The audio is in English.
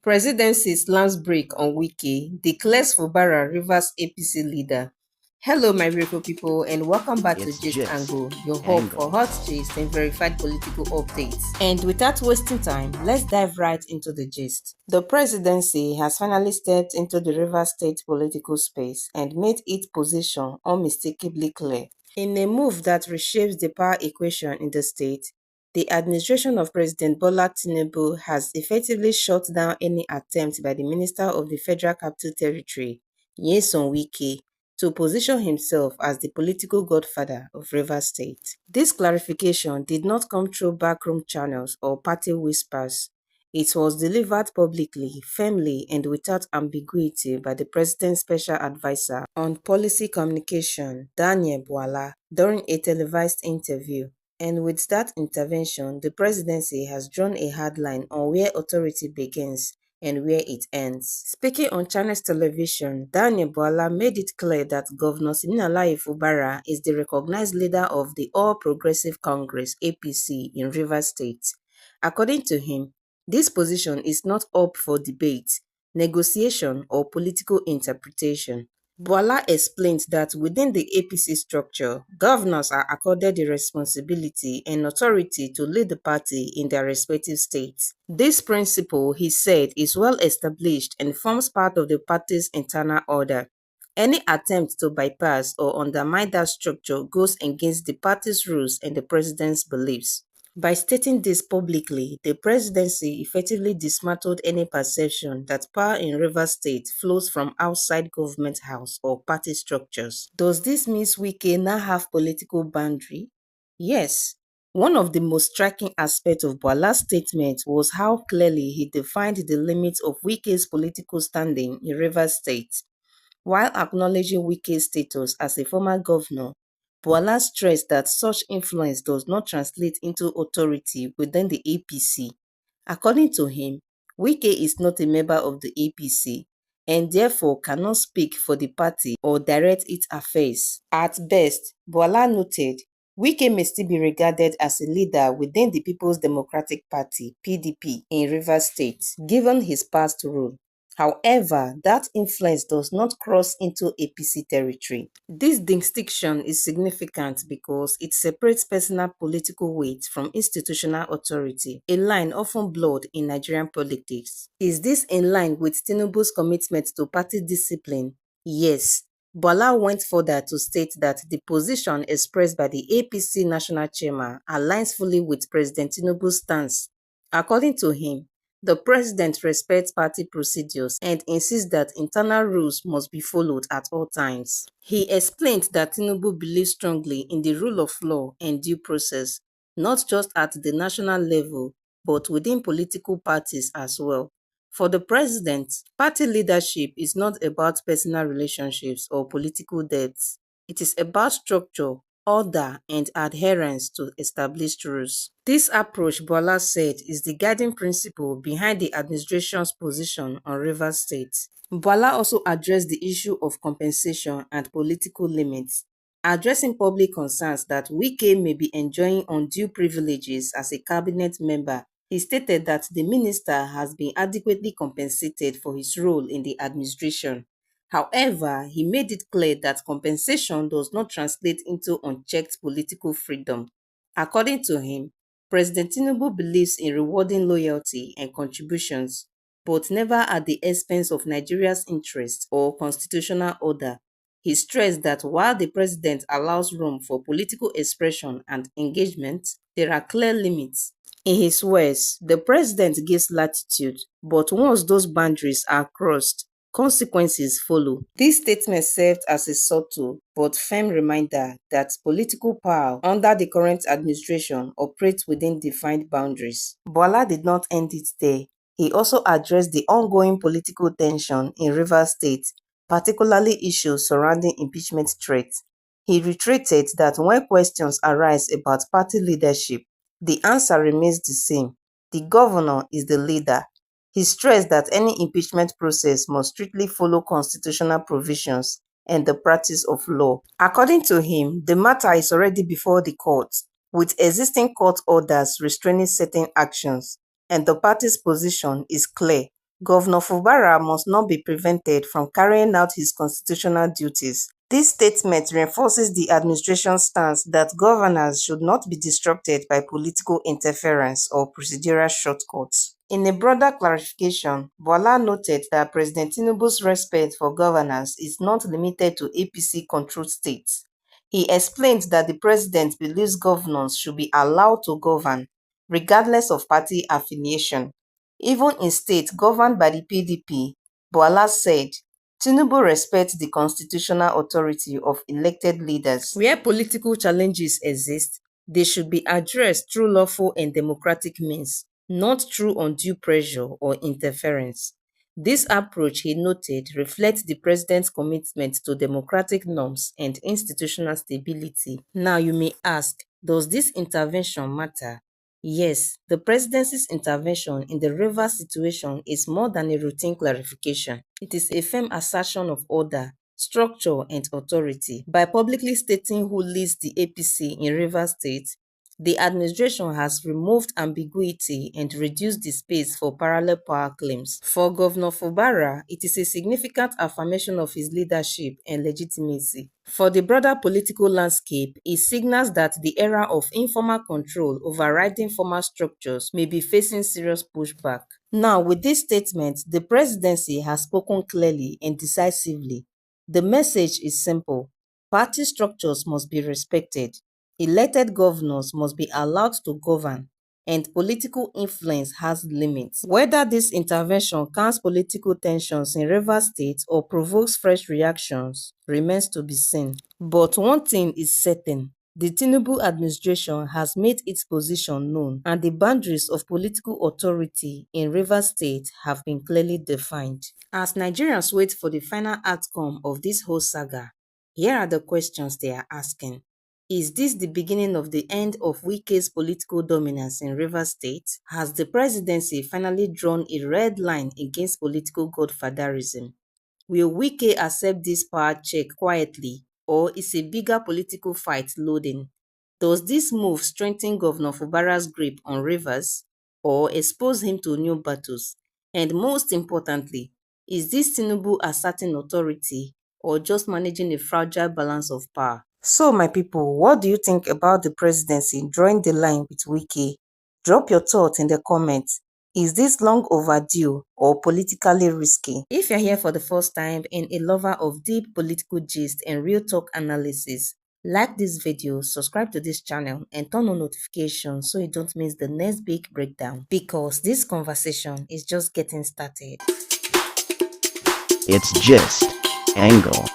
Presidency slams brake on Wike, declares Fubara Rivers APC leader. Hello, my beautiful people, and welcome back to It's Gist just Angle, your hub Angle. for hot gist and verified political updates. And without wasting time, let's dive right into the gist. The presidency has finally stepped into the Rivers State political space and made its position unmistakably clear. In a move that reshapes the power equation in the state, the administration of President Bola Tinubu has effectively shut down any attempt by the Minister of the Federal Capital Territory, Nyesom Wike, to position himself as the political godfather of Rivers State. This clarification did not come through backroom channels or party whispers. It was delivered publicly, firmly, and without ambiguity by the President's Special Advisor on Policy Communication, Daniel Bwala, during a televised interview. And with that intervention, the presidency has drawn a hard line on where authority begins and where it ends. Speaking on Channels Television, Daniel Bwala made it clear that Governor Siminalayi Fubara is the recognized leader of the All Progressive Congress (APC) in Rivers State. According to him, this position is not up for debate, negotiation, or political interpretation. Bwala explained that within the APC structure, governors are accorded the responsibility and authority to lead the party in their respective states. This principle, he said, is well established and forms part of the party's internal order. Any attempt to bypass or undermine that structure goes against the party's rules and the president's beliefs. By stating this publicly, the presidency effectively dismantled any perception that power in Rivers State flows from outside government house or party structures. Does this mean Wike now have political boundary? Yes. One of the most striking aspects of Bwala's statement was how clearly he defined the limits of Wike's political standing in Rivers State. While acknowledging Wike's status as a former governor, Bwala stressed that such influence does not translate into authority within the APC. According to him, Wike is not a member of the APC and therefore cannot speak for the party or direct its affairs. At best, Bwala noted, Wike may still be regarded as a leader within the People's Democratic Party (PDP) in Rivers State, given his past role. However, that influence does not cross into APC territory. This distinction is significant because it separates personal political weight from institutional authority, a line often blurred in Nigerian politics. Is this in line with Tinubu's commitment to party discipline? Yes. Bwala went further to state that the position expressed by the APC national chairman aligns fully with President Tinubu's stance. According to him, the president respects party procedures and insists that internal rules must be followed at all times. He explained that Tinubu believes strongly in the rule of law and due process, not just at the national level, but within political parties as well. For the president, party leadership is not about personal relationships or political debts. It is about structure, order, and adherence to established rules. This approach, Bwala said, is the guiding principle behind the administration's position on Rivers State. Bwala also addressed the issue of compensation and political limits, addressing public concerns that Wike may be enjoying undue privileges as a cabinet member. He stated that the minister has been adequately compensated for his role in the administration. However, he made it clear that compensation does not translate into unchecked political freedom. According to him, President Tinubu believes in rewarding loyalty and contributions, but never at the expense of Nigeria's interests or constitutional order. He stressed that while the president allows room for political expression and engagement, there are clear limits. In his words, the president gives latitude, but once those boundaries are crossed, consequences follow. This statement served as a subtle but firm reminder that political power under the current administration operates within defined boundaries. Bwala did not end it there. He also addressed the ongoing political tension in Rivers State, particularly issues surrounding impeachment threats. He reiterated that when questions arise about party leadership, the answer remains the same. The governor is the leader. He stressed that any impeachment process must strictly follow constitutional provisions and the practice of law. According to him, the matter is already before the courts, with existing court orders restraining certain actions, and the party's position is clear. Governor Fubara must not be prevented from carrying out his constitutional duties. This statement reinforces the administration's stance that governors should not be disrupted by political interference or procedural shortcuts. In a broader clarification, Bola noted that President Tinubu's respect for governance is not limited to APC-controlled states. He explained that the president believes governors should be allowed to govern, regardless of party affiliation. Even in states governed by the PDP, Bola said, Tinubu respects the constitutional authority of elected leaders. Where political challenges exist, they should be addressed through lawful and democratic means, not through undue pressure or interference. This approach, he noted, reflects the president's commitment to democratic norms and institutional stability. Now you may ask, does this intervention matter? Yes, the presidency's intervention in the Rivers situation is more than a routine clarification. It is a firm assertion of order, structure, and authority. By publicly stating who leads the APC in Rivers State, the administration has removed ambiguity and reduced the space for parallel power claims. For Governor Fubara, it is a significant affirmation of his leadership and legitimacy. For the broader political landscape, it signals that the era of informal control overriding formal structures may be facing serious pushback. Now, with this statement, the presidency has spoken clearly and decisively. The message is simple. Party structures must be respected. Elected governors must be allowed to govern, and political influence has limits. Whether this intervention calms political tensions in Rivers State or provokes fresh reactions remains to be seen. But one thing is certain. The Tinubu administration has made its position known, and the boundaries of political authority in Rivers State have been clearly defined. As Nigerians wait for the final outcome of this whole saga, here are the questions they are asking. Is this the beginning of the end of Wike's political dominance in Rivers State? Has the presidency finally drawn a red line against political godfatherism? Will Wike accept this power check quietly, or is a bigger political fight loading? Does this move strengthen Governor Fubara's grip on Rivers, or expose him to new battles? And most importantly, is this Tinubu asserting authority, or just managing a fragile balance of power? So, my people, what do you think about the presidency drawing the line with Wike? Drop your thoughts in the comments. Is this long overdue or politically risky? If you're here for the first time and a lover of deep political gist and real talk analysis, like this video, subscribe to this channel, and turn on notifications so you don't miss the next big breakdown, because this conversation is just getting started. It's just Angle.